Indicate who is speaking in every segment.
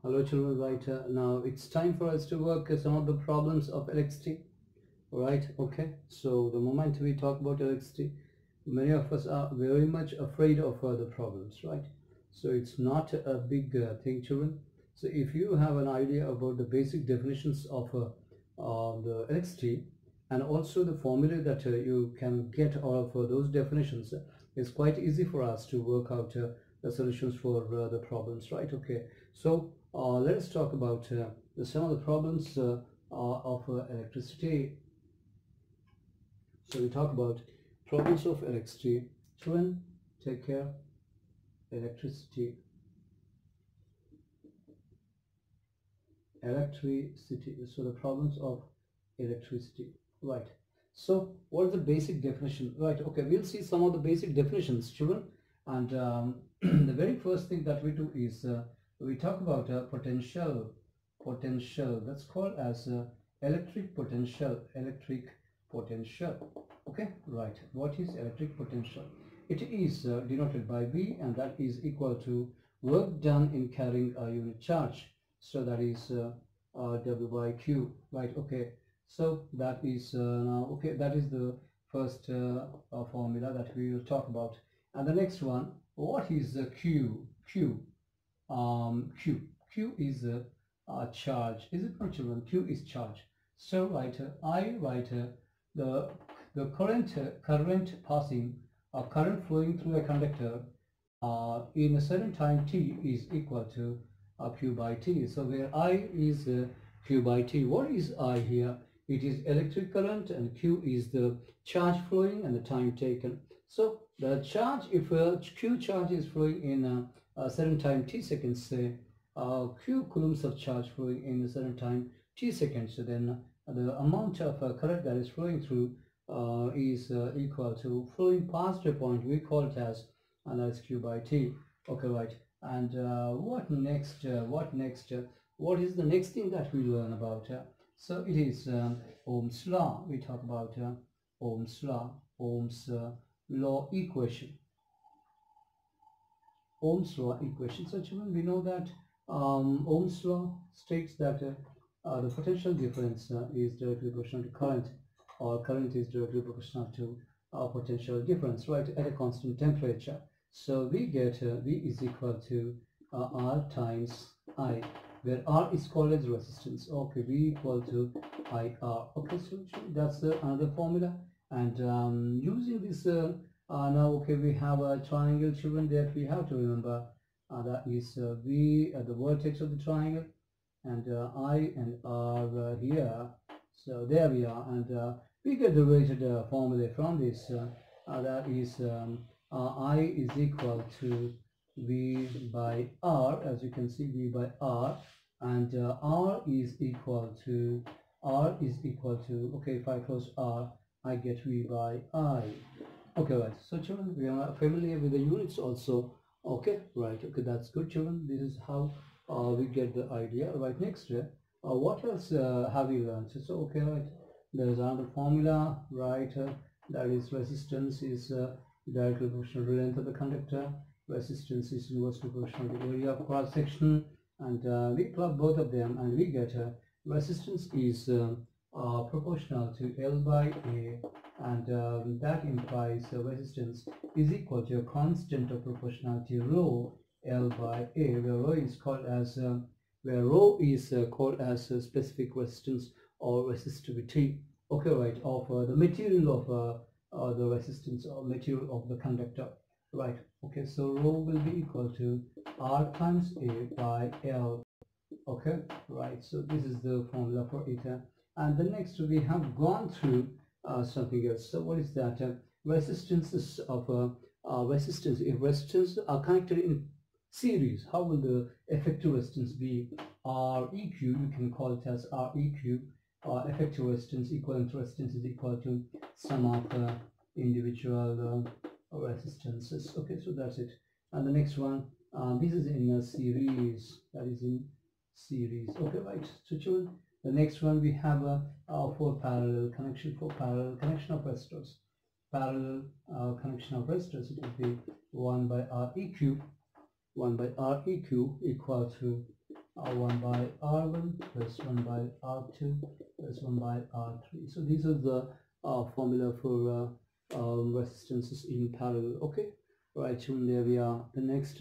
Speaker 1: Hello children, right, now it's time for us to work some of the problems of electricity, right? Okay, so the moment we talk about electricity, many of us are very much afraid of the problems, right? So it's not a big thing, children. So if you have an idea about the basic definitions of the electricity and also the formula that you can get out of those definitions, it's quite easy for us to work out the solutions for the problems, right? Okay, so let us talk about some of the problems of electricity. So we talk about problems of electricity. Children, take care. Electricity. Electricity. So the problems of electricity. Right. So what is the basic definition? Right. Okay. We'll see some of the basic definitions, children. And the very first thing that we do is we talk about potential. Potential. That's called as electric potential. Electric potential. Okay. Right. What is electric potential? It is denoted by V, and that is equal to work done in carrying a unit charge. So that is W by Q, right? Okay, so that is now okay, that is the first formula that we will talk about. And the next one, what is the Q? Q is a charge. Is it not, children? Q is charge. So I write the current passing current flowing through a conductor in a certain time t is equal to Q by T. So where I is Q by T. What is I here? It is electric current, and Q is the charge flowing and the time taken. So the charge, if Q charge is flowing in a certain time T seconds, say Q coulombs of charge flowing in a certain time T seconds, so then the amount of current that is flowing through is equal to flowing past a point we call it as, and that's Q by T. Okay, right. And what next? What is the next thing that we learn about? So it is Ohm's law. We talk about Ohm's law, Ohm's law equation. Ohm's law equation. So children, we know that Ohm's law states that the potential difference is directly proportional to current, or current is directly proportional to potential difference, right, at a constant temperature. So we get V is equal to R times I, where R is called as resistance. Okay, V equal to IR. Okay, so that's another formula. And using this now, okay, we have a triangle, children, that we have to remember. That is V at the vertex of the triangle, and I and R here. So there we are, and we get the related formula from this. That is I is equal to V by R, as you can see, V by R, and R is equal to, okay, if I close R, I get V by I. Okay, right. So children, we are familiar with the units also. Okay, right. Okay, that's good, children. This is how we get the idea. Right, next, what else have you learned? So okay, right. There is another formula, right? That is resistance is directly proportional to the length of the conductor. Resistance is inversely proportional to the area of cross section, and we plug both of them, and we get resistance is proportional to L by A, and that implies resistance is equal to a constant of proportionality rho L by A, where rho is called as specific resistance or resistivity. Okay, right, of the material of the resistance or material of the conductor. Right. Okay, so rho will be equal to R times A by L. Okay, right. So this is the formula for it. And the next we have gone through something else. So what is that? Resistances of resistance. If resistance are connected in series, how will the effective resistance be? Req, you can call it as Req. Effective resistance, equivalent resistance is equal to sum of individual resistances. Okay, so that's it. And the next one, this is in a series. That is in series. Okay, right. So children, the next one we have for parallel connection of resistors. Parallel connection of resistors. It will be 1 by Req equal to 1 by R1 plus 1 by R2 plus 1 by R3. So these are the formula for resistances in parallel. Okay, right, so there we are. The next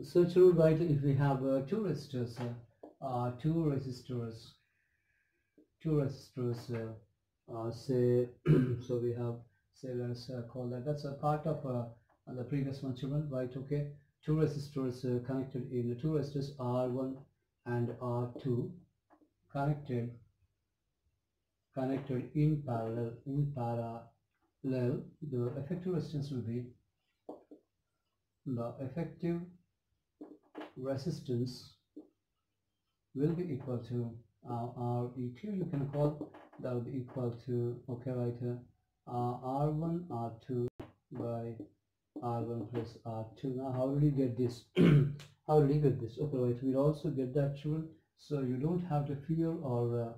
Speaker 1: so to write, if we have two resistors, say so we have, say, let's call that, that's a part of the previous one, children, right? Okay, two resistors connected in, two resistors R1 and R2 connected in parallel. The effective resistance will be, the effective resistance will be equal to Req, you can call, that will be equal to, okay, right here, R1 R2 by R1 plus R2. Now how did you get this? How did you get this? Okay, right, we'll also get that, children, so you don't have to fear or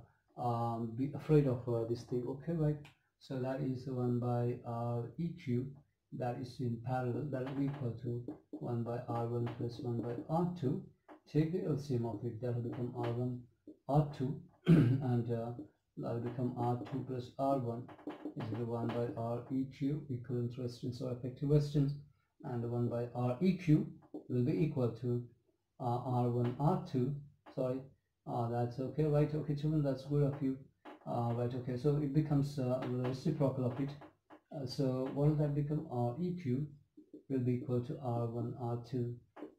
Speaker 1: be afraid of this thing. Okay, right, so that is 1 by Req, that is in parallel, that will be equal to 1 by R1 plus 1 by R2. Take the LCM of it, that will become R1 R2 and that will become R2 plus R1 is equal to 1 by Req, equivalent resistance or effective resistance, and 1 by Req will be equal to R1 R2. Sorry, that's okay, right? Okay, children, that's good of you. Right, okay, so it becomes the reciprocal of it. So what will that become? Req will be equal to R1 R2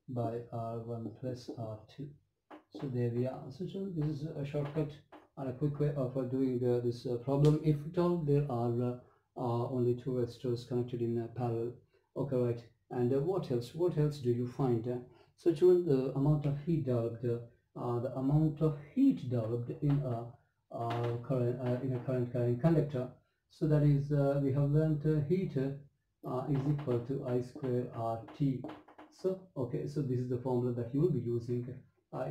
Speaker 1: by R1 plus R2. So there we are. So this is a shortcut and a quick way of doing this problem, if at all there are only two resistors connected in parallel. Okay, right. And what else do you find? So children, the amount of heat developed, in a current carrying conductor. So that is, we have learned heat is equal to I square RT. So okay, so this is the formula that you will be using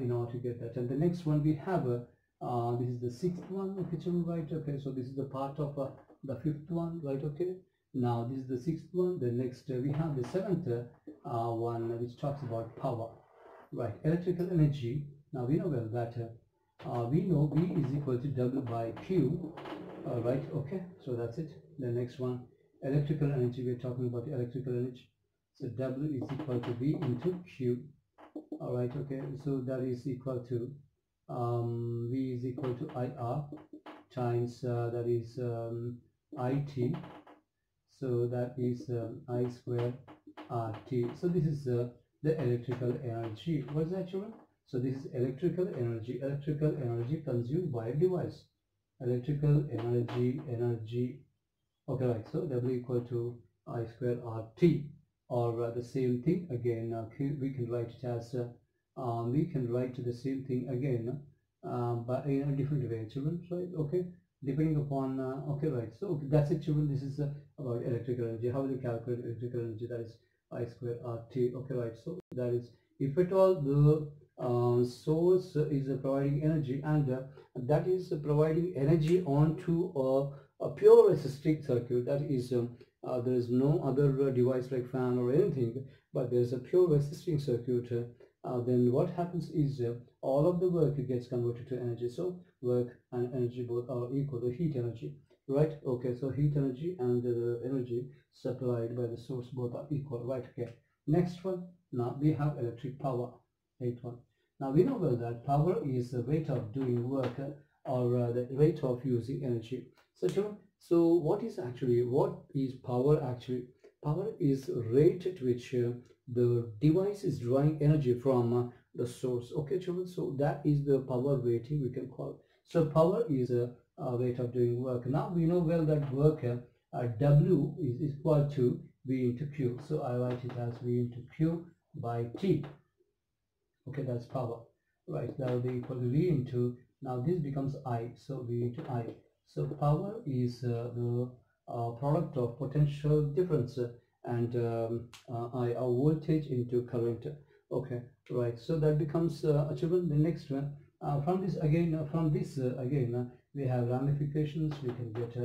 Speaker 1: in order to get that. And the next one we have, this is the sixth one, okay, children, right? Okay, so this is the part of the fifth one, right? Okay, now this is the sixth one. The next we have the seventh one, which talks about power, right? Electrical energy. Now we know well that we know V is equal to W by Q, right? Okay, so that's it. The next one, electrical energy, we're talking about the electrical energy. So W is equal to V into Q. All right, okay, so that is equal to V is equal to IR times that is IT, so that is I square RT. So this is the electrical energy. What is that, children? So this is electrical energy consumed by a device. Electrical energy. Okay, right, so W equal to I square RT, or the same thing again, we can write it as we can write the same thing again but in a different way, children, right? Okay, depending upon okay, right, so that's it, children. This is about electrical energy. How do you calculate electrical energy? That is I square RT. Okay, right, so that is, if at all the source is providing energy, and that is providing energy onto a pure resisting circuit, that is there is no other device like fan or anything, but there is a pure resisting circuit, then what happens is all of the work gets converted to energy. So work and energy both are equal to heat energy, right? Okay, so heat energy and the energy supplied by the source both are equal, right? Okay, next one, now we have electric power, eighth one. Now we know well that power is the rate of doing work or the rate of using energy. So what is power actually? Power is rate at which the device is drawing energy from the source. Okay, children, so that is the power rating we can call. So power is a rate of doing work. Now we know well that work W is equal to V into Q. So I write it as V into Q by T. Okay, that's power, right? That will be equal to V into, now this becomes I, so V into I. So power is the product of potential difference and I, voltage into current. Okay, right, so that becomes children, the next one. From this again, we have ramifications. We can get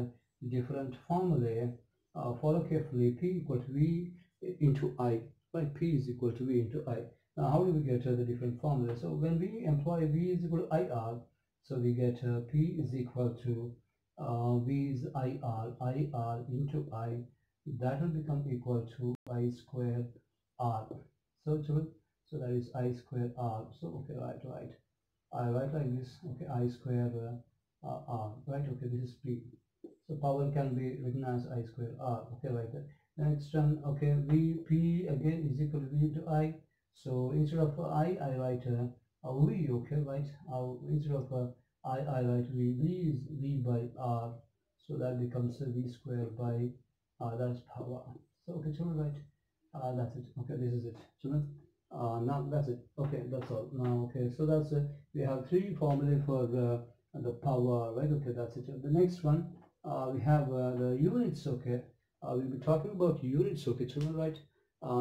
Speaker 1: different formulae. Follow carefully. P equal to V into I. right? P is equal to V into I. Now how do we get the different formula? So when we employ V is equal to IR, so we get P is equal to V is IR into I, that will become equal to I square R. So children, so that is I square R. So okay, right. I write like this, okay, I square R, right? Okay, this is P. So power can be written as I square R, okay, right there. Next one, okay, P again is equal to V into I. So instead of I write V, okay, right? Instead of I write V is V by R. So that becomes V square by that's power. So okay, children, right? That's it. Okay, this is it, children. Now that's it. Okay, that's all. Now okay, so that's it. We have three formulae for the power, right? Okay, that's it. The next one, we have the units. Okay, we'll be talking about units. Okay, children, right?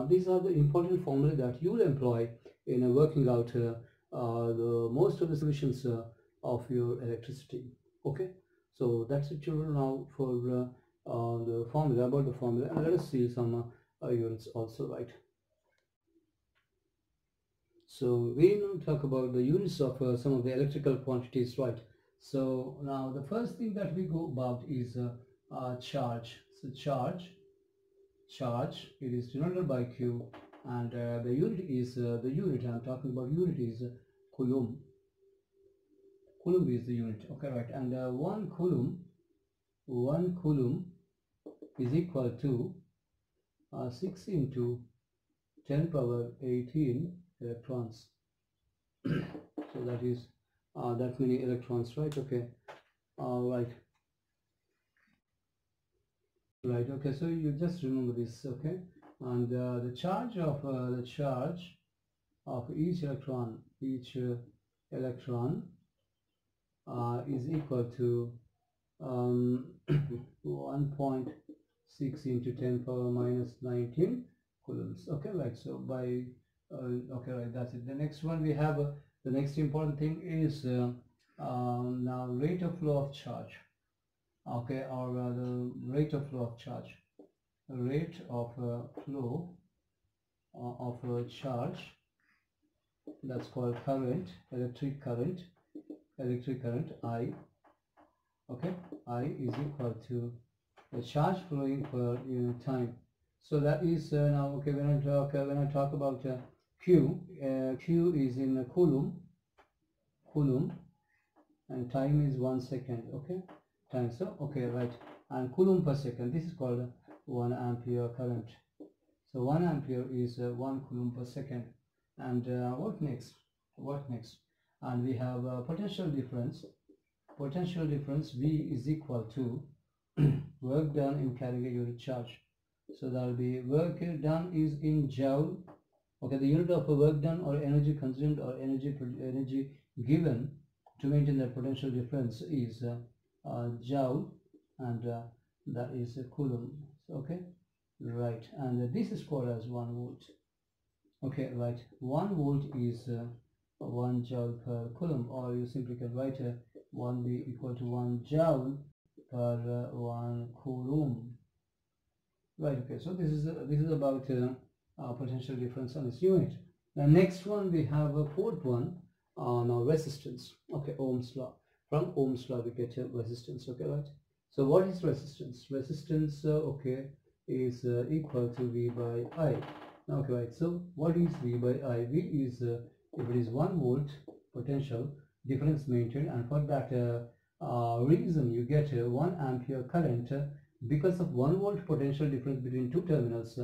Speaker 1: These are the important formulae that you will employ in working out the most of the solutions of your electricity. Okay, so that's it, children. Now for the formula, about the formula, and let us see some units also, right? So we now talk about the units of some of the electrical quantities, right? So now the first thing that we go about is charge. So charge, it is denoted by Q, and the unit is the unit I'm talking about. Unit is coulomb. Coulomb is the unit. Okay, right. And 1 coulomb is equal to 6 into 10 power 18 electrons. So that is that many electrons, right? Okay, right, okay, so you just remember this, okay? And the charge of each electron is equal to 1.6 into 10 power minus 19 coulombs. Okay, right. So by okay, right, that's it. The next one we have the next important thing is now rate of flow of charge. Okay, or the rate of flow of charge. Rate of flow of charge, that's called current, electric current I. Okay, I is equal to the charge flowing per unit time. So that is now okay. When I talk about Q, Q is in coulomb, and time is 1 second. Okay, time. So okay, right, and coulomb per second. This is called 1 ampere current. So 1 ampere is 1 coulomb per second. And what next? And we have potential difference. Potential difference V is equal to work done in carrying a unit charge. So that will be work done is in joule. Okay, the unit of work done or energy consumed or energy given to maintain the potential difference is joule, and that is coulomb. Okay, right, and this is called as 1 volt. Okay, right, 1 volt is 1 joule per coulomb, or you simply can write 1V equal to 1 joule per 1 coulomb. Right, okay, so this is about potential difference on this unit. The next one we have a fourth one, now resistance. Okay, Ohm's law. From Ohm's law we get resistance. Okay, right. So what is resistance? Resistance, okay, is equal to V by I. Okay, right. So what is V by I? V is if it is 1 volt potential difference maintained, and for that reason you get 1 ampere current because of 1 volt potential difference between two terminals,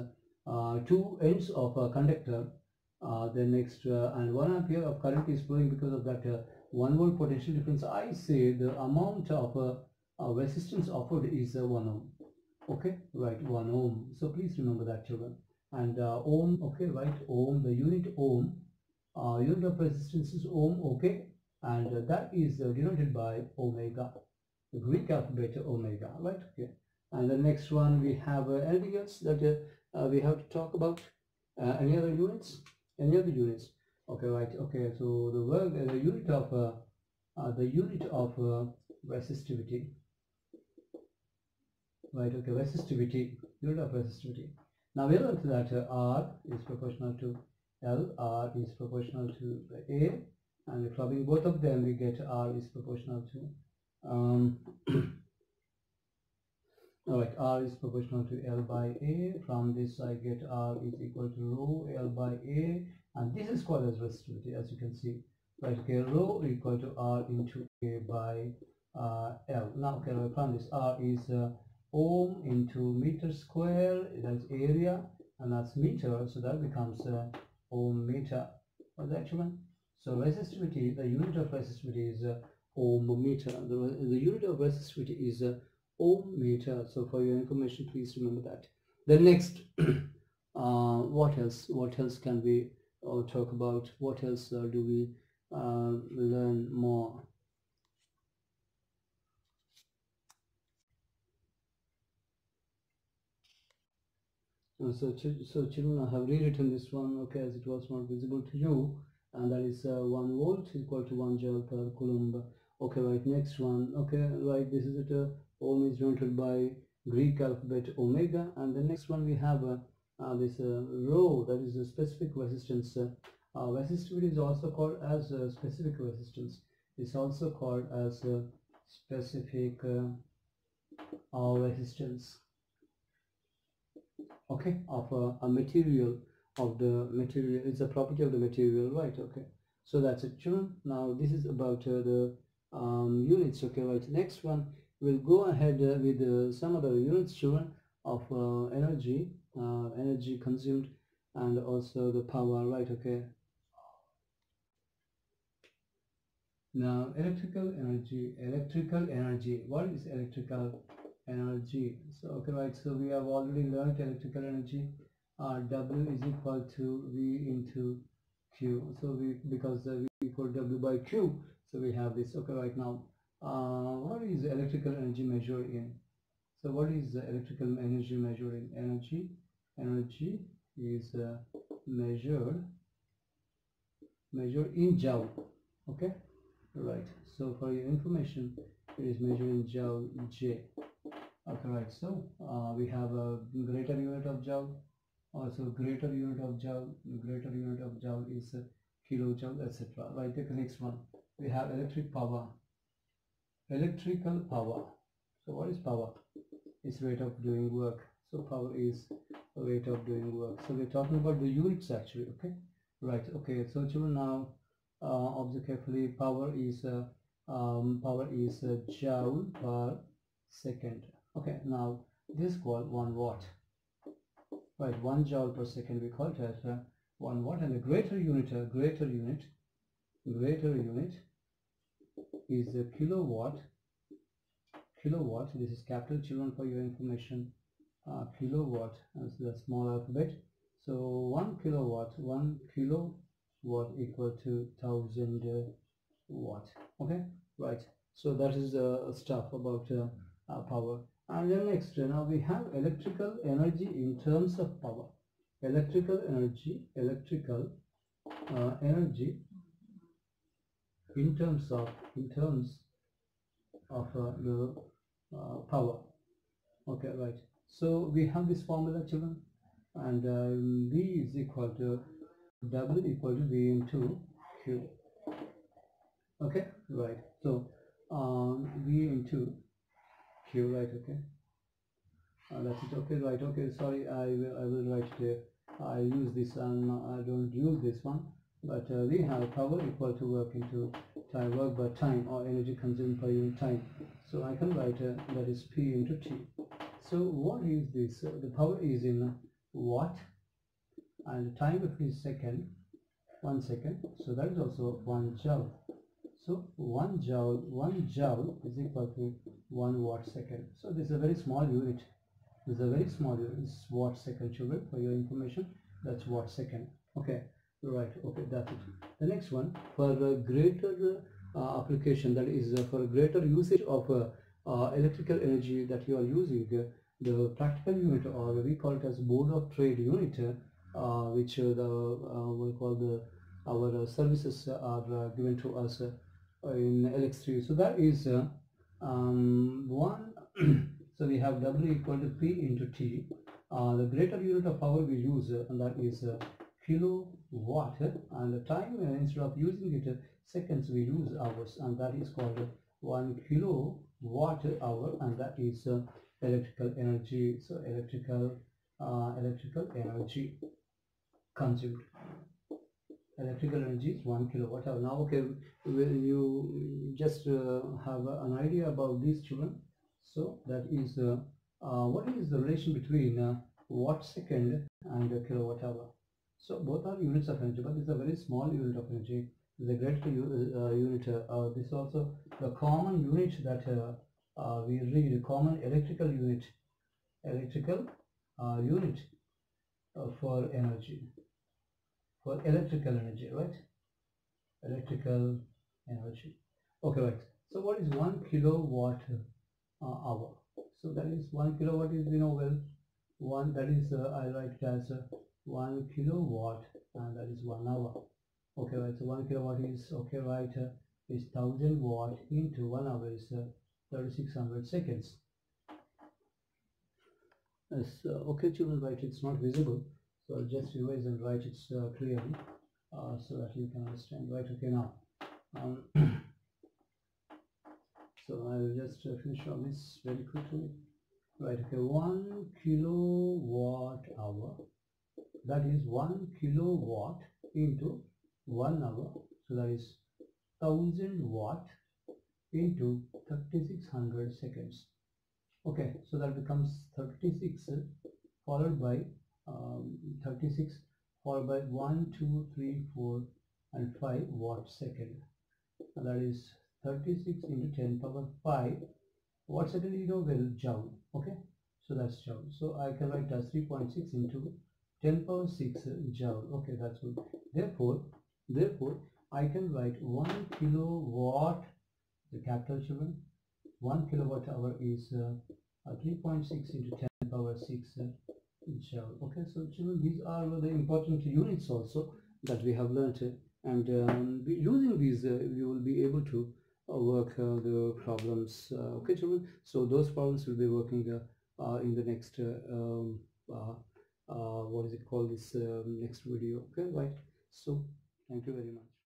Speaker 1: two ends of a conductor. Then next and 1 ampere of current is flowing because of that 1 volt potential difference. I say the amount of resistance offered is 1 ohm. Okay, right, 1 ohm. So please remember that, children. And ohm, okay, right, ohm, the unit ohm, unit of resistance is ohm. Okay, and that is denoted by omega, the Greek alphabet omega, right? Okay. And the next one we have anything else that we have to talk about? Any other units? Okay, right. Okay, so the unit of resistivity. Right, okay, resistivity, unit of resistivity. Now we learned that R is proportional to L, R is proportional to A, and if clubbing both of them, we get R is proportional to alright, R is proportional to L by A. From this I get R is equal to rho L by A, and this is called as resistivity, as you can see. Right, okay, rho equal to R into A by L. Now, okay, from this R is ohm into meter square, that's area, and that's meter, so that becomes ohm meter. What's that one? So resistivity, the unit of resistivity is ohm meter. The unit of resistivity is ohm meter. So for your information, please remember that. Then next, what else can we talk about? What else do we learn more? So children, I have rewritten this one, okay, as it was not visible to you, and that is 1 volt equal to 1 joule per coulomb. Okay, right, next one, okay, right, this is it, ohm is denoted by Greek alphabet omega, and the next one we have this rho, that is a specific resistance. Resistivity is also called as specific resistance. It's also called as specific resistance, okay, of a material, it's a property of the material, right? Okay, so that's it, children. Now this is about the units. Okay, right, next one we'll go ahead with some other units, children, of energy consumed, and also the power, right? Okay, now electrical energy, what is electrical energy? So okay, right, so we have already learned electrical energy. W is equal to V into Q. So because V equal W by Q, so we have this. Okay, right, now what is electrical energy measured in? So what is electrical energy measured in? Energy is measured in joule. Okay, right, so for your information, it is measured in joule J. Okay, right, so we have a greater unit of joule, also greater unit of joule is kilojoule, etc. Right, take the next one. We have electrical power. So what is power? It's rate of doing work. So power is rate of doing work. So we're talking about the units actually. Okay, right, okay, so children, now observe carefully. Power is joule per second. Okay, now this is called 1 watt. Right, 1 joule per second, we call it as 1 watt, and a greater unit is a kilowatt. This is capital, children, for your information. Kilowatt as the small alphabet. So 1 kilowatt equal to 1000 watt. Okay, right, so that is stuff about power. And then next, now we have electrical energy in terms of power. Electrical energy in terms of the power. Okay, right, so we have this formula, children, and V is equal to W equal to V into Q. Okay, right, so V into Q, right? Okay, that's it. Okay, right, okay, sorry, I will write here. I use this and I don't use this one, but we have power equal to work into time, work by time, or energy consumed per unit time. So I can write that is P into T. So what is this? The power is in watt, and the time is second, 1 second, so that is also 1 joule. So 1 joule is equal to 1 watt second. So this is a very small unit. This is watt second, children, for your information. That's watt second. Okay, right, okay, that's it. The next one, for a greater application, that is for a greater usage of electrical energy that you are using, the practical unit, or we call it as board of trade unit, which we call our services are given to us in LX3. So that is one. So we have W equal to P into T. the greater unit of power we use, and that is kilowatt, and the time, instead of using it seconds, we use hours, and that is called 1 kilowatt hour, and that is electrical energy. So electrical energy consumed. Electrical energy is 1 kilowatt hour. Now, okay, when you just have an idea about these, children, so that is what is the relation between watt second and kilowatt hour? So both are units of energy, but this is a very small unit of energy. The greater unit, this is also the common unit that we read, common electrical unit for energy, for electrical energy, right? Electrical energy. Okay, right. So what is 1 kilowatt hour? So that is 1 kilowatt is, well, one, that is I write it as 1 kilowatt, and that is 1 hour. Okay, right. So 1 kilowatt is, okay, right, is 1000 watt into 1 hour is 3600 seconds. Yes, okay, children, right, it's not visible, so I'll just revise and write it clearly so that you can understand. Right, okay, now so I'll just finish all this very quickly. Right, okay, 1 kilowatt hour, that is 1 kilowatt into 1 hour, so that is 1000 watt into 3600 seconds. Okay, so that becomes 36 followed by 36 followed by 1, 2, 3, 4 and 5 watt second, and that is 36 into 10 power 5 watt second, well, joule. Okay, so that's joule. So I can write as 3.6 into 10 power 6 joule. Okay, that's good. Therefore I can write 1 kilowatt, the capital, children. 1 kilowatt hour is 3.6 into 10 power 6 joule. Okay, so children, these are the important units also that we have learned, and using these you will be able to work the problems. Okay, children, so those problems will be working in the next what is it called, this next video. Okay, right. So thank you very much.